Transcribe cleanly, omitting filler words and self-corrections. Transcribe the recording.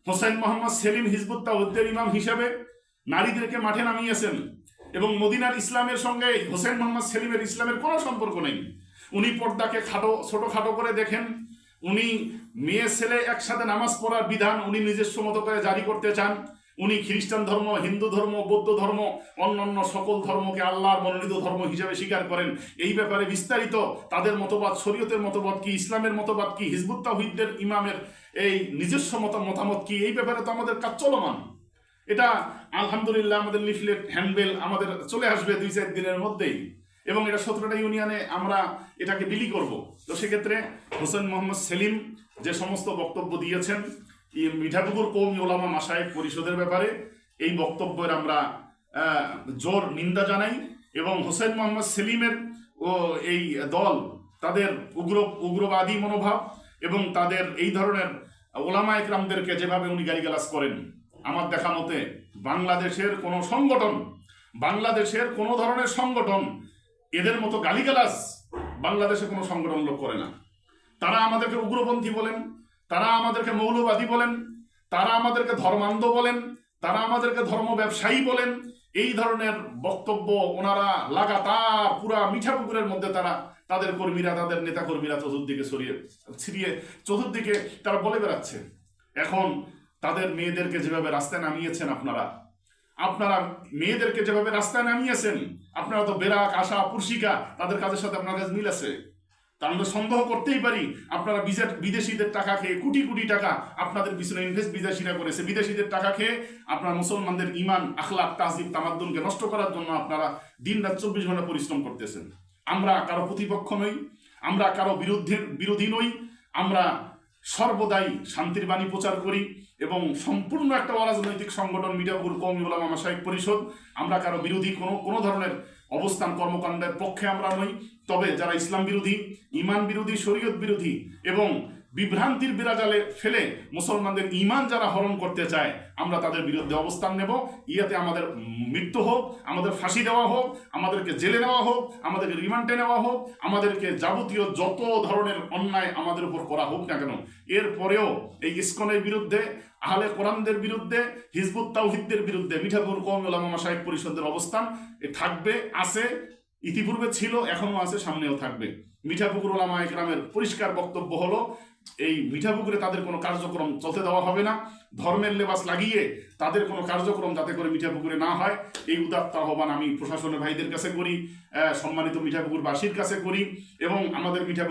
Hossain Mohammad Selim Hizb ut তাওহীদের ইমাম হিসেবে নারীদেরকে মাঠে নামিয়েছেন, এবং মদিনার ইসলামের সঙ্গে হোসেন মোহাম্মদ সেলিমের ইসলামের কোনো সম্পর্ক নেই। উনি পর্দাকে ছোটখাটো করে দেখেন। উনি মেয়ে ছেলে একসাথে নামাজ পড়ার বিধান উনি নিজস্ব মতো করে জারি করতে চান। উনি খ্রিস্টান ধর্ম, হিন্দু ধর্ম, বৌদ্ধ ধর্ম, অন্যান্য সকল ধর্মকে আল্লাহর মনোনীত ধর্ম হিসেবে স্বীকার করেন। এই ব্যাপারে বিস্তারিত তাদের মতবাদ, শরীয়তের মতবাদ কি, ইসলামের মতবাদ কি, হিজবুত তাওহীদের ইমামের এই নিজস্ব মতামত কি, এই ব্যাপারে তো আমাদের কাজ চলমান। এটা আলহামদুলিল্লাহ আমাদের লিফলেট, হ্যান্ডবেল আমাদের চলে আসবে 2-4 দিনের মধ্যেই, এবং এটা 17টা ইউনিয়নে আমরা এটাকে বিলি করব। তো সেক্ষেত্রে হোসেন মোহাম্মদ সেলিম যে সমস্ত বক্তব্য দিয়েছেন মিঠাপুকুর কওমি ওলামা মাশায়েখ পরিষদের ব্যাপারে, এই বক্তব্যের আমরা জোর নিন্দা জানাই। এবং হোসেন মোহাম্মদ সেলিমের এই দল, তাদের উগ্রবাদী মনোভাব এবং তাদের এই ধরনের ওলামা একরামদেরকে যেভাবে উনি গালিগালাজ করেন, আমার দেখা মতে বাংলাদেশের কোনো সংগঠন, বাংলাদেশের কোনো ধরনের সংগঠন এদের মতো গালিগালাজ বাংলাদেশে কোনো সংগঠন লোক করে না। তারা আমাদেরকে উগ্রপন্থী বলেন, তারা আমাদেরকে মৌলবাদী বলেন, তারা আমাদেরকে ধর্মান্ধ বলেন, তারা আমাদেরকে ধর্ম ব্যবসায়ী বলেন। এই ধরনের বক্তব্য ওনারা লাগাতার পুরা মিঠাপুকুরের মধ্যে তাদের কর্মীরা, তাদের নেতা কর্মীরা চতুর্দিকে ছিড়িয়ে চতুর্দিকে তারা বলে বেড়াচ্ছে। এখন তাদের মেয়েদেরকে যেভাবে রাস্তায় নামিয়েছেন, আপনারা মেয়েদেরকে যেভাবে রাস্তায় নামিয়েছেন, আপনারা তো বেরাক, আশা, পুরশিকা তাদের কাজের সাথে আপনার কাছে মিল আছে। তার আমরা সন্দেহ করতেই পারি আপনারা বিদেশিদের টাকা খেয়ে কোটি কোটি টাকা আপনাদের পিছনে ইনভেস্ট বিদেশিরা করেছে। বিদেশিদের টাকা খেয়ে আপনার মুসলমানদের ইমান, আখলাক, তাহজিব, তামাদ্দুনকে নষ্ট করার জন্য আপনারা দিন-রাত 24 ঘন্টা পরিশ্রম করতেছেন। আমরা কারো প্রতিপক্ষ নই, আমরা কারো বিরোধী নই, আমরা সর্বদাই শান্তির বাণী প্রচার করি এবং সম্পূর্ণ একটা অরাজনৈতিক সংগঠন মিঠাপুকুর কওমি ওলামা মাশায়েখ পরিষদ। আমরা কারো বিরোধী কোনো ধরনের অবস্থান কর্মকাণ্ডের পক্ষে আমরা নই। তবে যারা ইসলাম বিরোধী, ইমান বিরোধী, শরীয়ত বিরোধী এবং বিভ্রান্তির বিরাজালে ফেলে মুসলমানদের ইমান যারা হরণ করতে চায়, আমরা তাদের বিরুদ্ধে অবস্থান নেব। ইয়াতে আমাদের মৃত্যু হোক, আমাদের ফাঁসি দেওয়া হোক, আমাদেরকে জেলে নেওয়া হোক, আমাদেরকে রিমান্ডে নেওয়া হোক, আমাদেরকে যাবতীয় যত ধরনের অন্যায় আমাদের উপর করা হোক না কেন, এরপরেও এই ইসকনের বিরুদ্ধে, আহলে কোরআনদের বিরুদ্ধে, হিজবুত তাওহীদের বিরুদ্ধে মিঠাপুকুর কওমি ওলামা মাশায়েখ পরিষদের অবস্থান থাকবে, আছে, ইতিপূর্বে ছিল, এখনো আছে, সামনেও থাকবে। মিঠাপুকুর ওলামা একরামের পরিষ্কার বক্তব্য হলো এই মিঠাপুকুরে তাদের কোনো কার্যক্রম চলতে দেওয়া হবে না। ধর্মের লেবাস লাগিয়ে তাদের কোনো কার্যক্রম যাতে করে মিঠাপুকুরে না হয়, এই উদাত্ত আহ্বান আমি প্রশাসনের ভাইদের কাছে করি, সম্মানিত মিঠাপুকুরবাসীর কাছে করি, এবং আমাদের মিঠাপুকুর